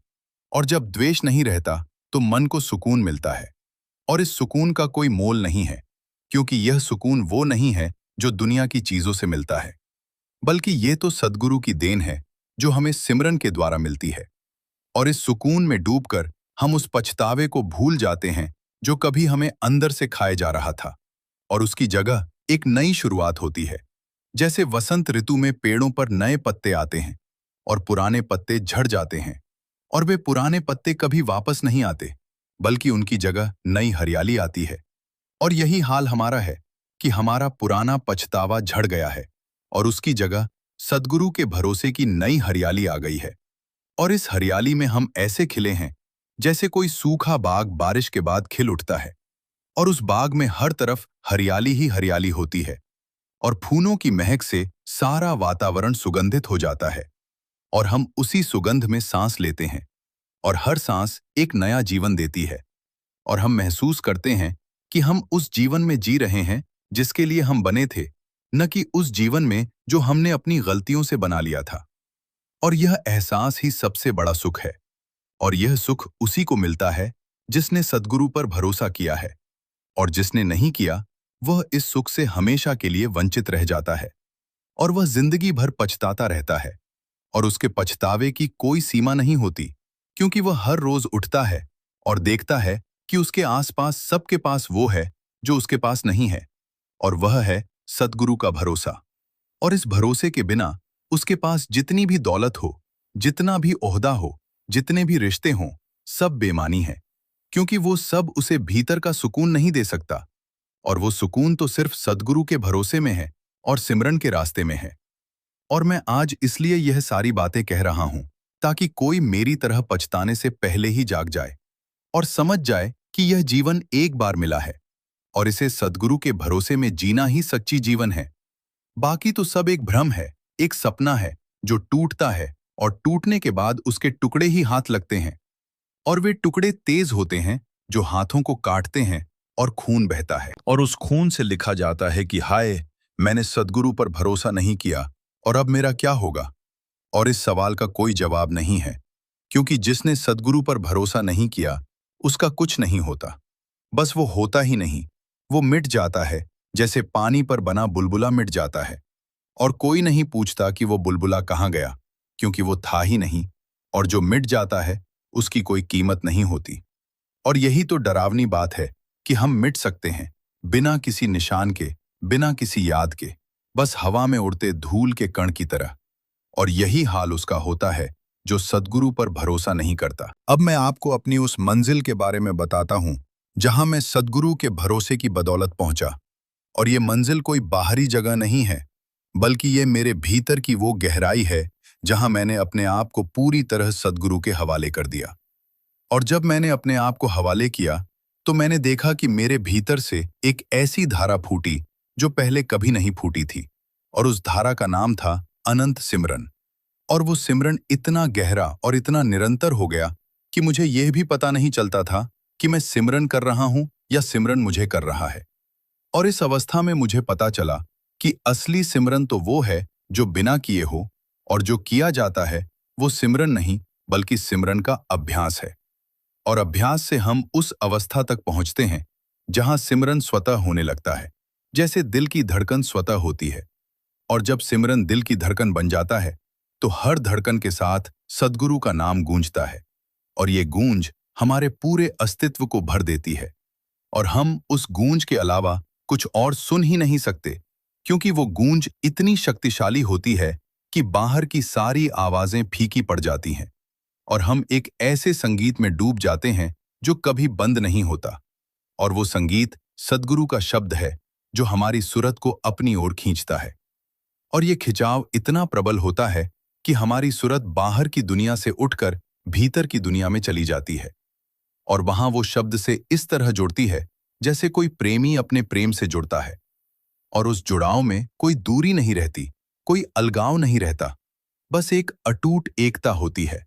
और जब द्वेष नहीं रहता तो मन को सुकून मिलता है, और इस सुकून का कोई मोल नहीं है, क्योंकि यह सुकून वो नहीं है जो दुनिया की चीजों से मिलता है, बल्कि ये तो सद्गुरु की देन है जो हमें सिमरन के द्वारा मिलती है। और इस सुकून में डूबकर हम उस पछतावे को भूल जाते हैं जो कभी हमें अंदर से खाए जा रहा था, और उसकी जगह एक नई शुरुआत होती है। जैसे वसंत ऋतु में पेड़ों पर नए पत्ते आते हैं और पुराने पत्ते झड़ जाते हैं, और वे पुराने पत्ते कभी वापस नहीं आते, बल्कि उनकी जगह नई हरियाली आती है। और यही हाल हमारा है कि हमारा पुराना पछतावा झड़ गया है और उसकी जगह सद्गुरु के भरोसे की नई हरियाली आ गई है। और इस हरियाली में हम ऐसे खिले हैं जैसे कोई सूखा बाग बारिश के बाद खिल उठता है, और उस बाग में हर तरफ हरियाली ही हरियाली होती है, और फूलों की महक से सारा वातावरण सुगंधित हो जाता है, और हम उसी सुगंध में सांस लेते हैं, और हर सांस एक नया जीवन देती है। और हम महसूस करते हैं कि हम उस जीवन में जी रहे हैं जिसके लिए हम बने थे, न कि उस जीवन में जो हमने अपनी गलतियों से बना लिया था। और यह एहसास ही सबसे बड़ा सुख है, और यह सुख उसी को मिलता है जिसने सद्गुरु पर भरोसा किया है, और जिसने नहीं किया वह इस सुख से हमेशा के लिए वंचित रह जाता है, और वह जिंदगी भर पछताता रहता है। और उसके पछतावे की कोई सीमा नहीं होती, क्योंकि वह हर रोज उठता है और देखता है कि उसके आसपास सबके पास वो है जो उसके पास नहीं है, और वह है सद्गुरु का भरोसा। और इस भरोसे के बिना उसके पास जितनी भी दौलत हो, जितना भी ओहदा हो, जितने भी रिश्ते हों, सब बेमानी है, क्योंकि वो सब उसे भीतर का सुकून नहीं दे सकता। और वो सुकून तो सिर्फ सद्गुरु के भरोसे में है और सिमरन के रास्ते में है। और मैं आज इसलिए यह सारी बातें कह रहा हूं ताकि कोई मेरी तरह पछताने से पहले ही जाग जाए और समझ जाए कि यह जीवन एक बार मिला है, और इसे सद्गुरु के भरोसे में जीना ही सच्ची जीवन है। बाकी तो सब एक भ्रम है, एक सपना है जो टूटता है, और टूटने के बाद उसके टुकड़े ही हाथ लगते हैं, और वे टुकड़े तेज होते हैं जो हाथों को काटते हैं, और खून बहता है, और उस खून से लिखा जाता है कि हाय, मैंने सद्गुरु पर भरोसा नहीं किया, और अब मेरा क्या होगा। और इस सवाल का कोई जवाब नहीं है, क्योंकि जिसने सद्गुरु पर भरोसा नहीं किया उसका कुछ नहीं होता। बस वो होता ही नहीं, वो मिट जाता है, जैसे पानी पर बना बुलबुला मिट जाता है, और कोई नहीं पूछता कि वो बुलबुला कहाँ गया, क्योंकि वो था ही नहीं। और जो मिट जाता है उसकी कोई कीमत नहीं होती। और यही तो डरावनी बात है कि हम मिट सकते हैं बिना किसी निशान के, बिना किसी याद के, बस हवा में उड़ते धूल के कण की तरह। और यही हाल उसका होता है जो सद्गुरु पर भरोसा नहीं करता। अब मैं आपको अपनी उस मंजिल के बारे में बताता हूं जहां मैं सद्गुरु के भरोसे की बदौलत पहुंचा। और ये मंजिल कोई बाहरी जगह नहीं है, बल्कि ये मेरे भीतर की वो गहराई है जहां मैंने अपने आप को पूरी तरह सद्गुरु के हवाले कर दिया। और जब मैंने अपने आप को हवाले किया तो मैंने देखा कि मेरे भीतर से एक ऐसी धारा फूटी जो पहले कभी नहीं फूटी थी, और उस धारा का नाम था अनंत सिमरन। और वो सिमरन इतना गहरा और इतना निरंतर हो गया कि मुझे यह भी पता नहीं चलता था कि मैं सिमरन कर रहा हूं या सिमरन मुझे कर रहा है। और इस अवस्था में मुझे पता चला कि असली सिमरन तो वो है जो बिना किए हो, और जो किया जाता है वो सिमरन नहीं बल्कि सिमरन का अभ्यास है। और अभ्यास से हम उस अवस्था तक पहुंचते हैं जहां सिमरन स्वतः होने लगता है, जैसे दिल की धड़कन स्वतः होती है। और जब सिमरन दिल की धड़कन बन जाता है तो हर धड़कन के साथ सद्गुरु का नाम गूंजता है, और ये गूंज हमारे पूरे अस्तित्व को भर देती है। और हम उस गूंज के अलावा कुछ और सुन ही नहीं सकते, क्योंकि वो गूंज इतनी शक्तिशाली होती है कि बाहर की सारी आवाजें फीकी पड़ जाती हैं, और हम एक ऐसे संगीत में डूब जाते हैं जो कभी बंद नहीं होता। और वो संगीत सद्गुरु का शब्द है जो हमारी सूरत को अपनी ओर खींचता है। और ये खिंचाव इतना प्रबल होता है कि हमारी सूरत बाहर की दुनिया से उठकर भीतर की दुनिया में चली जाती है और वहां वो शब्द से इस तरह जुड़ती है जैसे कोई प्रेमी अपने प्रेम से जुड़ता है। और उस जुड़ाव में कोई दूरी नहीं रहती, कोई अलगाव नहीं रहता, बस एक अटूट एकता होती है।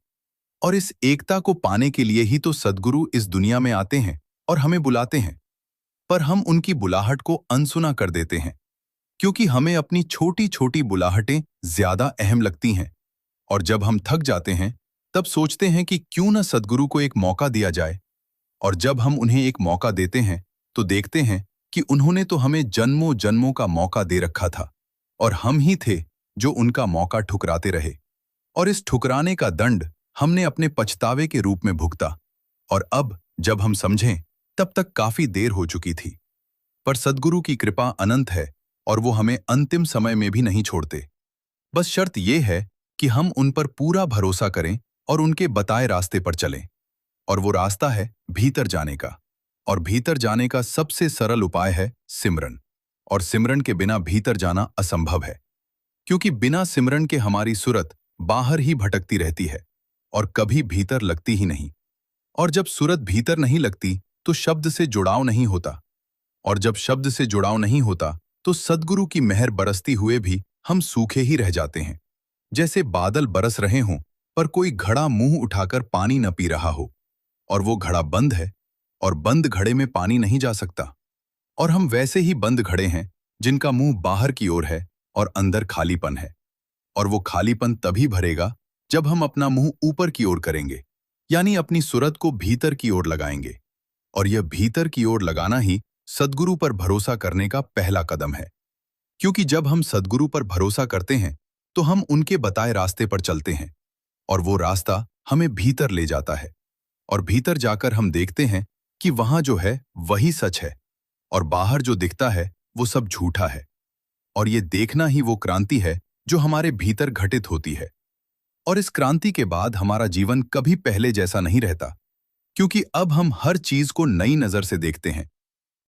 और इस एकता को पाने के लिए ही तो सद्गुरु इस दुनिया में आते हैं और हमें बुलाते हैं। पर हम उनकी बुलाहट को अनसुना कर देते हैं, क्योंकि हमें अपनी छोटी छोटी बुलाहटें ज्यादा अहम लगती हैं। और जब हम थक जाते हैं तब सोचते हैं कि क्यों न सद्गुरु को एक मौका दिया जाए। और जब हम उन्हें एक मौका देते हैं तो देखते हैं कि उन्होंने तो हमें जन्मों जन्मों का मौका दे रखा था और हम ही थे जो उनका मौका ठुकराते रहे। और इस ठुकराने का दंड हमने अपने पछतावे के रूप में भुगता। और अब जब हम समझें तब तक काफी देर हो चुकी थी। पर सद्गुरु की कृपा अनंत है और वो हमें अंतिम समय में भी नहीं छोड़ते। बस शर्त यह है कि हम उन पर पूरा भरोसा करें और उनके बताए रास्ते पर चलें। और वो रास्ता है भीतर जाने का। और भीतर जाने का सबसे सरल उपाय है सिमरन। और सिमरन के बिना भीतर जाना असंभव है, क्योंकि बिना सिमरन के हमारी सूरत बाहर ही भटकती रहती है और कभी भीतर लगती ही नहीं। और जब सूरत भीतर नहीं लगती तो शब्द से जुड़ाव नहीं होता। और जब शब्द से जुड़ाव नहीं होता तो सद्गुरु की मेहर बरसती हुए भी हम सूखे ही रह जाते हैं, जैसे बादल बरस रहे हों पर कोई घड़ा मुंह उठाकर पानी न पी रहा हो और वो घड़ा बंद है और बंद घड़े में पानी नहीं जा सकता। और हम वैसे ही बंद घड़े हैं जिनका मुंह बाहर की ओर है और अंदर खालीपन है। और वो खालीपन तभी भरेगा जब हम अपना मुंह ऊपर की ओर करेंगे, यानी अपनी सूरत को भीतर की ओर लगाएंगे। और यह भीतर की ओर लगाना ही सद्गुरु पर भरोसा करने का पहला कदम है। क्योंकि जब हम सद्गुरु पर भरोसा करते हैं तो हम उनके बताए रास्ते पर चलते हैं और वो रास्ता हमें भीतर ले जाता है। और भीतर जाकर हम देखते हैं कि वहां जो है वही सच है और बाहर जो दिखता है वो सब झूठा है। और ये देखना ही वो क्रांति है जो हमारे भीतर घटित होती है। और इस क्रांति के बाद हमारा जीवन कभी पहले जैसा नहीं रहता, क्योंकि अब हम हर चीज को नई नजर से देखते हैं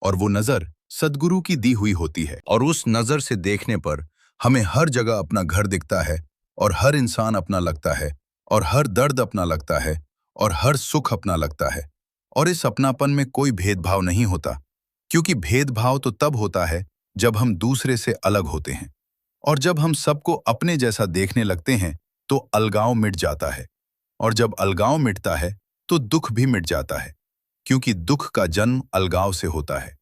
और वो नजर सद्गुरु की दी हुई होती है। और उस नजर से देखने पर हमें हर जगह अपना घर दिखता है और हर इंसान अपना लगता है और हर दर्द अपना लगता है और हर सुख अपना लगता है। और इस अपनापन में कोई भेदभाव नहीं होता, क्योंकि भेदभाव तो तब होता है जब हम दूसरे से अलग होते हैं। और जब हम सबको अपने जैसा देखने लगते हैं तो अलगाव मिट जाता है। और जब अलगाव मिटता है तो दुख भी मिट जाता है, क्योंकि दुख का जन्म अलगाव से होता है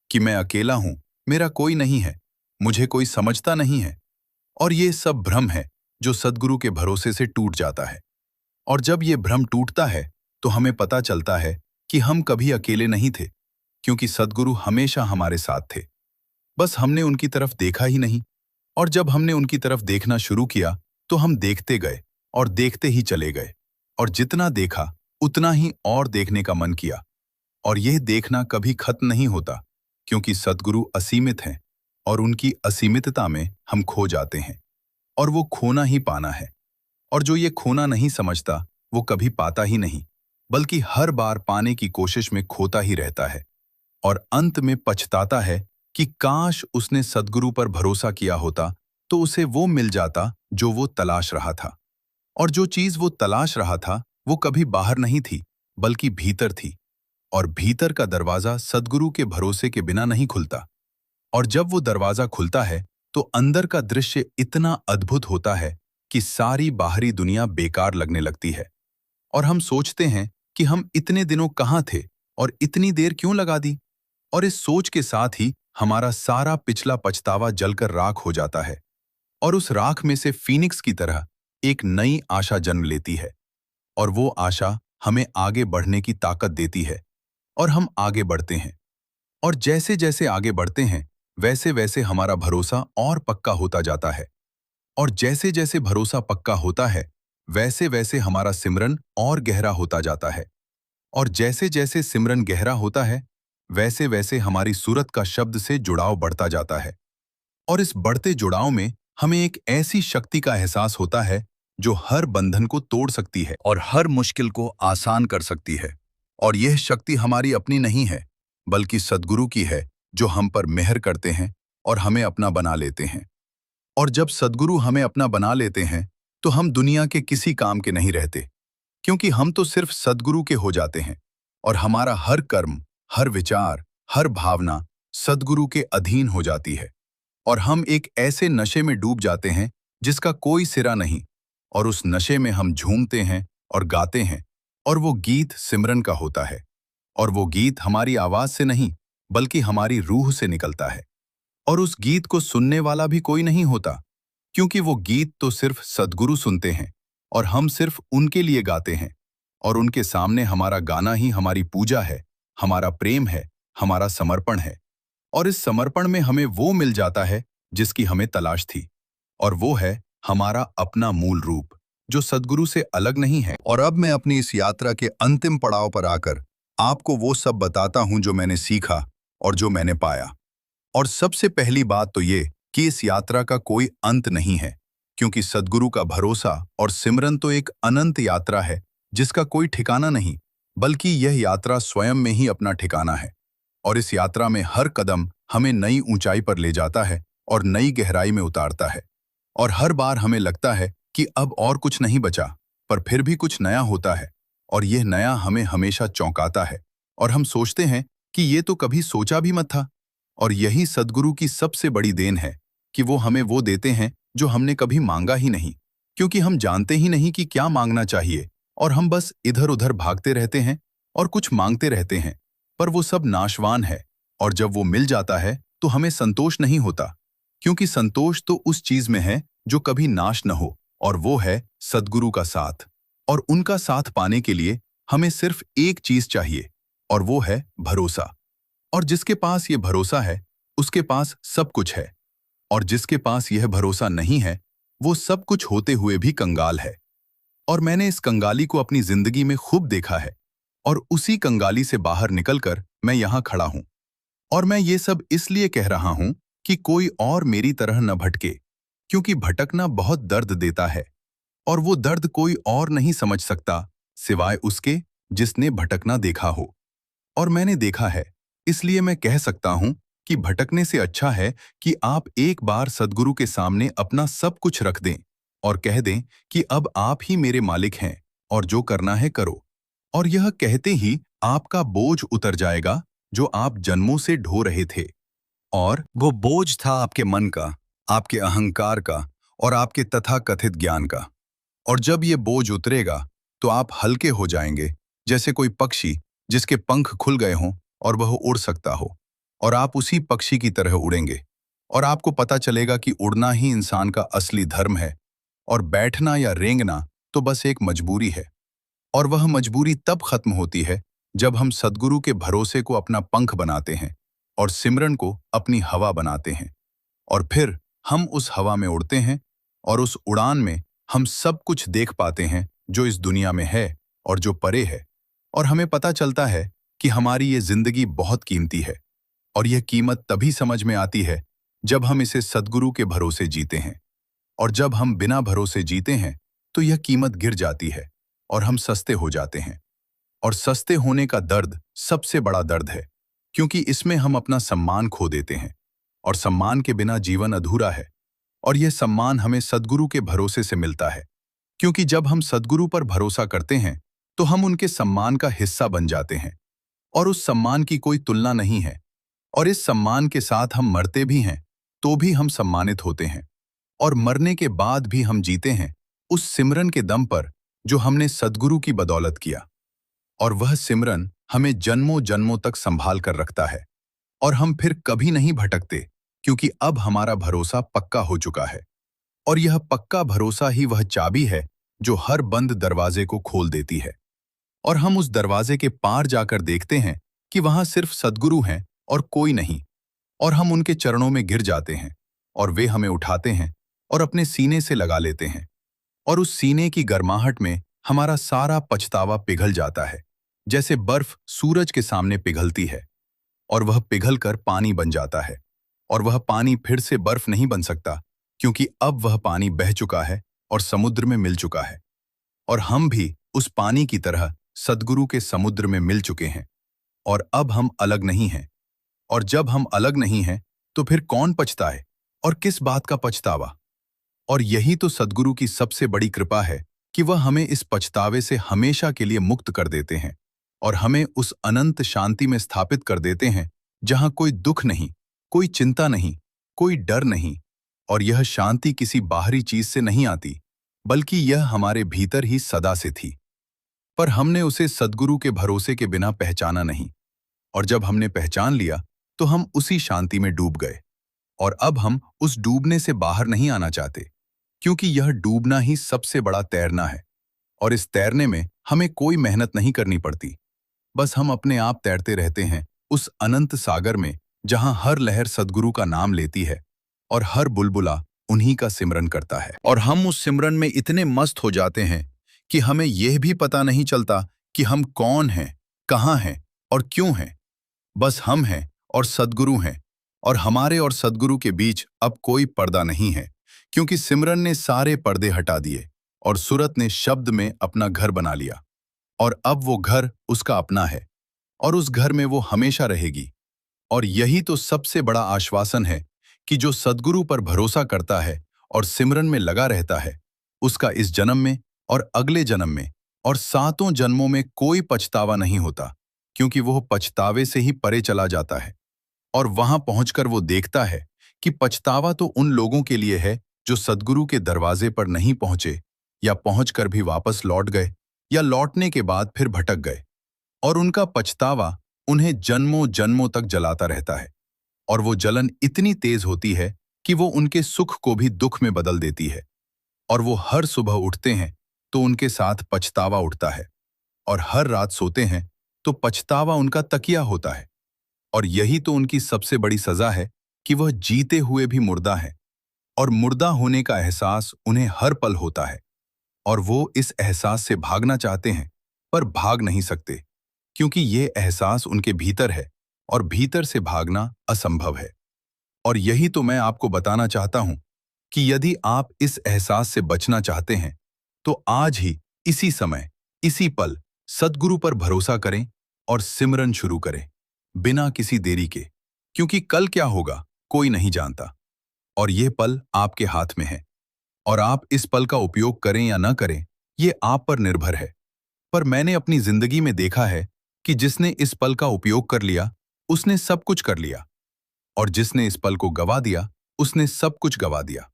कि मैं अकेला हूं, मेरा कोई नहीं है, मुझे कोई समझता नहीं है। और ये सब भ्रम है जो सद्गुरु के भरोसे से टूट जाता है। और जब ये भ्रम टूटता है तो हमें पता चलता है कि हम कभी अकेले नहीं थे, क्योंकि सद्गुरु हमेशा हमारे साथ थे। बस हमने उनकी तरफ देखा ही नहीं। और जब हमने उनकी तरफ देखना शुरू किया तो हम देखते गए और देखते ही चले गए। और जितना देखा उतना ही और देखने का मन किया। और यह देखना कभी खत्म नहीं होता, क्योंकि सद्गुरु असीमित हैं और उनकी असीमितता में हम खो जाते हैं। और वो खोना ही पाना है। और जो ये खोना नहीं समझता वो कभी पाता ही नहीं, बल्कि हर बार पाने की कोशिश में खोता ही रहता है और अंत में पछताता है कि काश उसने सद्गुरु पर भरोसा किया होता तो उसे वो मिल जाता जो वो तलाश रहा था। और जो चीज वो तलाश रहा था वो कभी बाहर नहीं थी, बल्कि भीतर थी। और भीतर का दरवाजा सद्गुरु के भरोसे के बिना नहीं खुलता। और जब वो दरवाजा खुलता है तो अंदर का दृश्य इतना अद्भुत होता है कि सारी बाहरी दुनिया बेकार लगने लगती है। और हम सोचते हैं कि हम इतने दिनों कहाँ थे और इतनी देर क्यों लगा दी। और इस सोच के साथ ही हमारा सारा पिछला पछतावा जलकर राख हो जाता है। और उस राख में से फीनिक्स की तरह एक नई आशा जन्म लेती है। और वो आशा हमें आगे बढ़ने की ताकत देती है और हम आगे बढ़ते हैं। और जैसे जैसे आगे बढ़ते हैं वैसे वैसे हमारा भरोसा और पक्का होता जाता है। और जैसे जैसे भरोसा पक्का होता है वैसे वैसे हमारा सिमरन और गहरा होता जाता है। और जैसे जैसे सिमरन गहरा होता है वैसे वैसे हमारी सूरत का शब्द से जुड़ाव बढ़ता जाता है। और इस बढ़ते जुड़ाव में हमें एक ऐसी शक्ति का एहसास होता है जो हर बंधन को तोड़ सकती है और हर मुश्किल को आसान कर सकती है। और यह शक्ति हमारी अपनी नहीं है, बल्कि सद्गुरु की है, जो हम पर मेहर करते हैं और हमें अपना बना लेते हैं। और जब सद्गुरु हमें अपना बना लेते हैं, तो हम दुनिया के किसी काम के नहीं रहते, क्योंकि हम तो सिर्फ सद्गुरु के हो जाते हैं और हमारा हर कर्म, हर विचार, हर भावना सद्गुरु के अधीन हो जाती है। और हम एक ऐसे नशे में डूब जाते हैं जिसका कोई सिरा नहीं, और उस नशे में हम झूमते हैं और गाते हैं, और वो गीत सिमरन का होता है। और वो गीत हमारी आवाज से नहीं, बल्कि हमारी रूह से निकलता है। और उस गीत को सुनने वाला भी कोई नहीं होता, क्योंकि वो गीत तो सिर्फ सद्गुरु सुनते हैं और हम सिर्फ उनके लिए गाते हैं। और उनके सामने हमारा गाना ही हमारी पूजा है, हमारा प्रेम है, हमारा समर्पण है। और इस समर्पण में हमें वो मिल जाता है जिसकी हमें तलाश थी, और वो है हमारा अपना मूल रूप, जो सद्गुरु से अलग नहीं है। और अब मैं अपनी इस यात्रा के अंतिम पड़ाव पर आकर आपको वो सब बताता हूं जो मैंने सीखा और जो मैंने पाया। और सबसे पहली बात तो ये कि इस यात्रा का कोई अंत नहीं है, क्योंकि सद्गुरु का भरोसा और सिमरन तो एक अनंत यात्रा है जिसका कोई ठिकाना नहीं, बल्कि यह यात्रा स्वयं में ही अपना ठिकाना है। और इस यात्रा में हर कदम हमें नई ऊंचाई पर ले जाता है और नई गहराई में उतारता है। और हर बार हमें लगता है कि अब और कुछ नहीं बचा, पर फिर भी कुछ नया होता है, और यह नया हमें हमेशा चौंकाता है। और हम सोचते हैं कि ये तो कभी सोचा भी मत था। और यही सद्गुरु की सबसे बड़ी देन है कि वो हमें वो देते हैं जो हमने कभी मांगा ही नहीं, क्योंकि हम जानते ही नहीं कि क्या मांगना चाहिए, और हम बस इधर उधर भागते रहते हैं और कुछ मांगते रहते हैं, पर वो सब नाशवान है। और जब वो मिल जाता है तो हमें संतोष नहीं होता, क्योंकि संतोष तो उस चीज में है जो कभी नाश न हो, और वो है सद्गुरु का साथ। और उनका साथ पाने के लिए हमें सिर्फ एक चीज चाहिए, और वो है भरोसा। और जिसके पास ये भरोसा है, उसके पास सब कुछ है। और जिसके पास यह भरोसा नहीं है, वो सब कुछ होते हुए भी कंगाल है। और मैंने इस कंगाली को अपनी जिंदगी में खूब देखा है, और उसी कंगाली से बाहर निकलकर मैं यहाँ खड़ा हूँ। और मैं ये सब इसलिए कह रहा हूँ कि कोई और मेरी तरह न भटके, क्योंकि भटकना बहुत दर्द देता है, और वो दर्द कोई और नहीं समझ सकता सिवाय उसके जिसने भटकना देखा हो। और मैंने देखा है, इसलिए मैं कह सकता हूं कि भटकने से अच्छा है कि आप एक बार सद्गुरु के सामने अपना सब कुछ रख दें और कह दें कि अब आप ही मेरे मालिक हैं, और जो करना है करो। और यह कहते ही आपका बोझ उतर जाएगा जो आप जन्मों से ढो रहे थे। और वो बोझ था आपके मन का, आपके अहंकार का और आपके तथाकथित ज्ञान का। और जब ये बोझ उतरेगा तो आप हल्के हो जाएंगे, जैसे कोई पक्षी जिसके पंख खुल गए हों और वह उड़ सकता हो। और आप उसी पक्षी की तरह उड़ेंगे, और आपको पता चलेगा कि उड़ना ही इंसान का असली धर्म है, और बैठना या रेंगना तो बस एक मजबूरी है। और वह मजबूरी तब खत्म होती है जब हम सद्गुरु के भरोसे को अपना पंख बनाते हैं और सिमरन को अपनी हवा बनाते हैं। और फिर हम उस हवा में उड़ते हैं, और उस उड़ान में हम सब कुछ देख पाते हैं जो इस दुनिया में है और जो परे है। और हमें पता चलता है कि हमारी ये जिंदगी बहुत कीमती है, और यह कीमत तभी समझ में आती है जब हम इसे सद्गुरु के भरोसे जीते हैं। और जब हम बिना भरोसे जीते हैं तो यह कीमत गिर जाती है और हम सस्ते हो जाते हैं। और सस्ते होने का दर्द सबसे बड़ा दर्द है, क्योंकि इसमें हम अपना सम्मान खो देते हैं, और सम्मान के बिना जीवन अधूरा है। और यह सम्मान हमें सद्गुरु के भरोसे से मिलता है, क्योंकि जब हम सद्गुरु पर भरोसा करते हैं तो हम उनके सम्मान का हिस्सा बन जाते हैं, और उस सम्मान की कोई तुलना नहीं है। और इस सम्मान के साथ हम मरते भी हैं तो भी हम सम्मानित होते हैं, और मरने के बाद भी हम जीते हैं उस सिमरन के दम पर जो हमने सद्गुरु की बदौलत किया। और वह सिमरन हमें जन्मों जन्मों तक संभाल कर रखता है, और हम फिर कभी नहीं भटकते, क्योंकि अब हमारा भरोसा पक्का हो चुका है। और यह पक्का भरोसा ही वह चाबी है जो हर बंद दरवाजे को खोल देती है। और हम उस दरवाजे के पार जाकर देखते हैं कि वहां सिर्फ सद्गुरु हैं और कोई नहीं। और हम उनके चरणों में गिर जाते हैं, और वे हमें उठाते हैं और अपने सीने से लगा लेते हैं। और उस सीने की गर्माहट में हमारा सारा पछतावा पिघल जाता है, जैसे बर्फ सूरज के सामने पिघलती है, और वह पिघलकर पानी बन जाता है। और वह पानी फिर से बर्फ नहीं बन सकता, क्योंकि अब वह पानी बह चुका है और समुद्र में मिल चुका है। और हम भी उस पानी की तरह सद्गुरु के समुद्र में मिल चुके हैं, और अब हम अलग नहीं हैं। और जब हम अलग नहीं हैं, तो फिर कौन पछताए और किस बात का पछतावा? और यही तो सद्गुरु की सबसे बड़ी कृपा है कि वह हमें इस पछतावे से हमेशा के लिए मुक्त कर देते हैं और हमें उस अनंत शांति में स्थापित कर देते हैं जहां कोई दुख नहीं, कोई चिंता नहीं, कोई डर नहीं। और यह शांति किसी बाहरी चीज से नहीं आती, बल्कि यह हमारे भीतर ही सदा से थी। पर हमने उसे सद्गुरु के भरोसे के बिना पहचाना नहीं, और जब हमने पहचान लिया तो हम उसी शांति में डूब गए। और अब हम उस डूबने से बाहर नहीं आना चाहते, क्योंकि यह डूबना ही सबसे बड़ा तैरना है। और इस तैरने में हमें कोई मेहनत नहीं करनी पड़ती, बस हम अपने आप तैरते रहते हैं उस अनंत सागर में जहां हर लहर सद्गुरु का नाम लेती है और हर बुलबुला उन्हीं का सिमरन करता है। और हम उस सिमरन में इतने मस्त हो जाते हैं कि हमें यह भी पता नहीं चलता कि हम कौन हैं, कहाँ हैं और क्यों हैं। बस हम हैं और सद्गुरु हैं, और हमारे और सद्गुरु के बीच अब कोई पर्दा नहीं है, क्योंकि सिमरन ने सारे पर्दे हटा दिए और सूरत ने शब्द में अपना घर बना लिया। और अब वो घर उसका अपना है और उस घर में वो हमेशा रहेगी। और यही तो सबसे बड़ा आश्वासन है कि जो सद्गुरु पर भरोसा करता है और सिमरन में लगा रहता है, उसका इस जन्म में और अगले जन्म में और सातों जन्मों में कोई पछतावा नहीं होता, क्योंकि वह पछतावे से ही परे चला जाता है। और वहां पहुंचकर वो देखता है कि पछतावा तो उन लोगों के लिए है जो सद्गुरु के दरवाजे पर नहीं पहुंचे, या पहुंचकर भी वापस लौट गए, या लौटने के बाद फिर भटक गए। और उनका पछतावा उन्हें जन्मों जन्मों तक जलाता रहता है, और वो जलन इतनी तेज होती है कि वो उनके सुख को भी दुख में बदल देती है। और वो हर सुबह उठते हैं तो उनके साथ पछतावा उठता है, और हर रात सोते हैं तो पछतावा उनका तकिया होता है। और यही तो उनकी सबसे बड़ी सजा है कि वह जीते हुए भी मुर्दा है, और मुर्दा होने का एहसास उन्हें हर पल होता है। और वो इस एहसास से भागना चाहते हैं, पर भाग नहीं सकते, क्योंकि ये एहसास उनके भीतर है और भीतर से भागना असंभव है। और यही तो मैं आपको बताना चाहता हूं कि यदि आप इस एहसास से बचना चाहते हैं, तो आज ही, इसी समय, इसी पल सद्गुरु पर भरोसा करें और सिमरन शुरू करें, बिना किसी देरी के। क्योंकि कल क्या होगा कोई नहीं जानता, और यह पल आपके हाथ में है। और आप इस पल का उपयोग करें या न करें, ये आप पर निर्भर है। पर मैंने अपनी जिंदगी में देखा है कि जिसने इस पल का उपयोग कर लिया, उसने सब कुछ कर लिया, और जिसने इस पल को गवा दिया, उसने सब कुछ गवा दिया।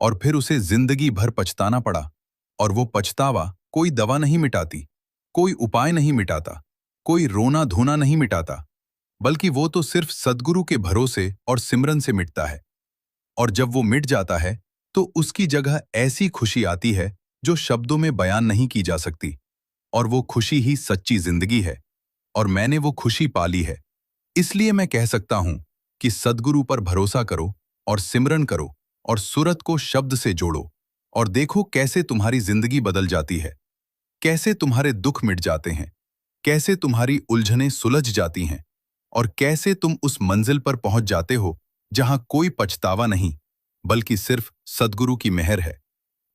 और फिर उसे जिंदगी भर पछताना पड़ा। और वो पछतावा कोई दवा नहीं मिटाती, कोई उपाय नहीं मिटाता, कोई रोना धोना नहीं मिटाता, बल्कि वो तो सिर्फ सद्गुरु के भरोसे और सिमरन से मिटता है। और जब वो मिट जाता है तो उसकी जगह ऐसी खुशी आती है जो शब्दों में बयान नहीं की जा सकती। और वो खुशी ही सच्ची जिंदगी है, और मैंने वो खुशी पाली है। इसलिए मैं कह सकता हूं कि सद्गुरु पर भरोसा करो और सिमरन करो और सूरत को शब्द से जोड़ो, और देखो कैसे तुम्हारी जिंदगी बदल जाती है, कैसे तुम्हारे दुख मिट जाते हैं, कैसे तुम्हारी उलझनें सुलझ जाती हैं, और कैसे तुम उस मंजिल पर पहुंच जाते हो जहां कोई पछतावा नहीं, बल्कि सिर्फ सद्गुरु की मेहर है।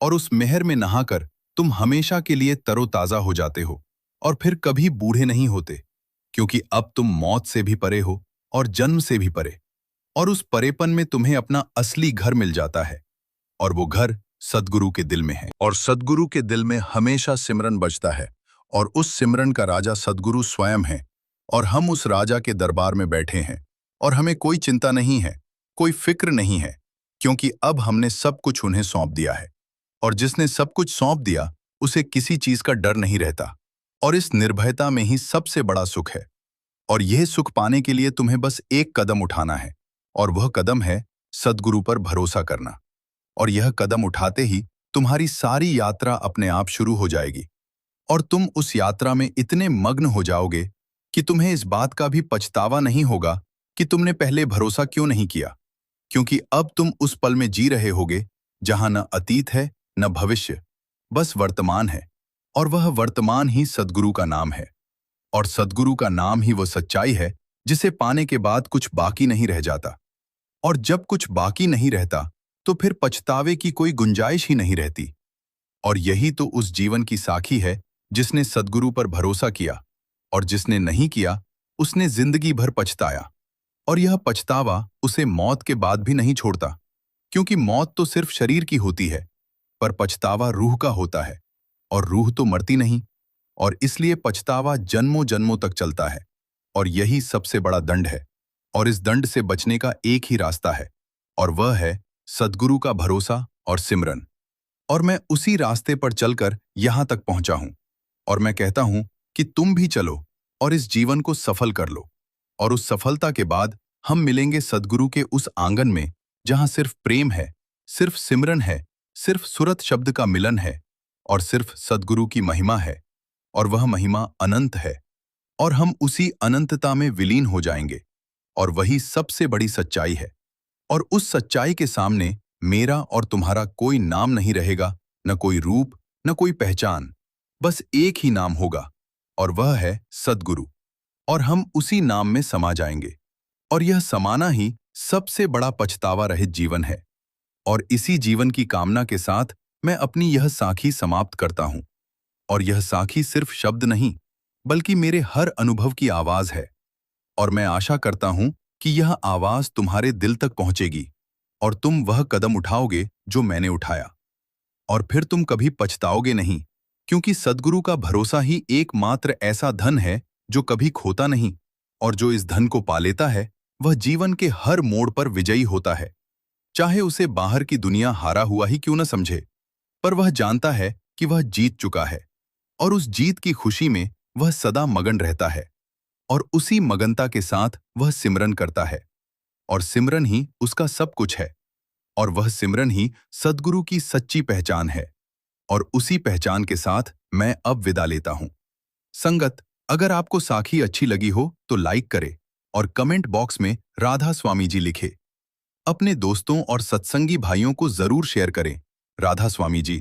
और उस मेहर में नहाकर तुम हमेशा के लिए तरोताजा हो जाते हो, और फिर कभी बूढ़े नहीं होते, क्योंकि अब तुम मौत से भी परे हो और जन्म से भी परे। और उस परेपन में तुम्हें अपना असली घर मिल जाता है, और वो घर सद्गुरु के दिल में है। और सद्गुरु के दिल में हमेशा सिमरन बजता है, और उस सिमरन का राजा सद्गुरु स्वयं है। और हम उस राजा के दरबार में बैठे हैं, और हमें कोई चिंता नहीं है, कोई फिक्र नहीं है, क्योंकि अब हमने सब कुछ उन्हें सौंप दिया है। और जिसने सब कुछ सौंप दिया, उसे किसी चीज का डर नहीं रहता। और इस निर्भयता में ही सबसे बड़ा सुख है। और यह सुख पाने के लिए तुम्हें बस एक कदम उठाना है, और वह कदम है सद्गुरु पर भरोसा करना। और यह कदम उठाते ही तुम्हारी सारी यात्रा अपने आप शुरू हो जाएगी, और तुम उस यात्रा में इतने मग्न हो जाओगे कि तुम्हें इस बात का भी पछतावा नहीं होगा कि तुमने पहले भरोसा क्यों नहीं किया। क्योंकि अब तुम उस पल में जी रहे होगे जहां न अतीत है न भविष्य, बस वर्तमान है। और वह वर्तमान ही सद्गुरु का नाम है। और सद्गुरु का नाम ही वो सच्चाई है जिसे पाने के बाद कुछ बाकी नहीं रह जाता। और जब कुछ बाकी नहीं रहता, तो फिर पछतावे की कोई गुंजाइश ही नहीं रहती। और यही तो उस जीवन की साखी है जिसने सद्गुरु पर भरोसा किया, और जिसने नहीं किया उसने जिंदगी भर पछताया। और यह पछतावा उसे मौत के बाद भी नहीं छोड़ता, क्योंकि मौत तो सिर्फ शरीर की होती है, पर पछतावा रूह का होता है, और रूह तो मरती नहीं, और इसलिए पछतावा जन्मों जन्मों तक चलता है। और यही सबसे बड़ा दंड है। और इस दंड से बचने का एक ही रास्ता है, और वह है सद्गुरु का भरोसा और सिमरन। और मैं उसी रास्ते पर चलकर यहां तक पहुंचा हूं, और मैं कहता हूं कि तुम भी चलो और इस जीवन को सफल कर लो। और उस सफलता के बाद हम मिलेंगे सद्गुरु के उस आंगन में, जहां सिर्फ प्रेम है, सिर्फ सिमरन है, सिर्फ सुरत शब्द का मिलन है, और सिर्फ सद्गुरु की महिमा है, और वह महिमा अनंत है। और हम उसी अनंतता में विलीन हो जाएंगे, और वही सबसे बड़ी सच्चाई है। और उस सच्चाई के सामने मेरा और तुम्हारा कोई नाम नहीं रहेगा, न कोई रूप, न कोई पहचान। बस एक ही नाम होगा, और वह है सद्गुरु। और हम उसी नाम में समा जाएंगे। और यह समाना ही सबसे बड़ा पछतावा रहित जीवन है। और इसी जीवन की कामना के साथ मैं अपनी यह साखी समाप्त करता हूं। और यह साखी सिर्फ शब्द नहीं, बल्कि मेरे हर अनुभव की आवाज है। और मैं आशा करता हूं कि यह आवाज तुम्हारे दिल तक पहुंचेगी, और तुम वह कदम उठाओगे जो मैंने उठाया। और फिर तुम कभी पछताओगे नहीं, क्योंकि सद्गुरु का भरोसा ही एकमात्र ऐसा धन है जो कभी खोता नहीं। और जो इस धन को पा लेता है, वह जीवन के हर मोड़ पर विजयी होता है, चाहे उसे बाहर की दुनिया हारा हुआ ही क्यों न समझे। पर वह जानता है कि वह जीत चुका है, और उस जीत की खुशी में वह सदा मगन रहता है। और उसी मगनता के साथ वह सिमरन करता है, और सिमरन ही उसका सब कुछ है। और वह सिमरन ही सद्गुरु की सच्ची पहचान है। और उसी पहचान के साथ मैं अब विदा लेता हूं। संगत, अगर आपको साखी अच्छी लगी हो तो लाइक करे, और कमेंट बॉक्स में राधा स्वामी जी लिखे। अपने दोस्तों और सत्संगी भाइयों को जरूर शेयर करें। राधा स्वामी जी।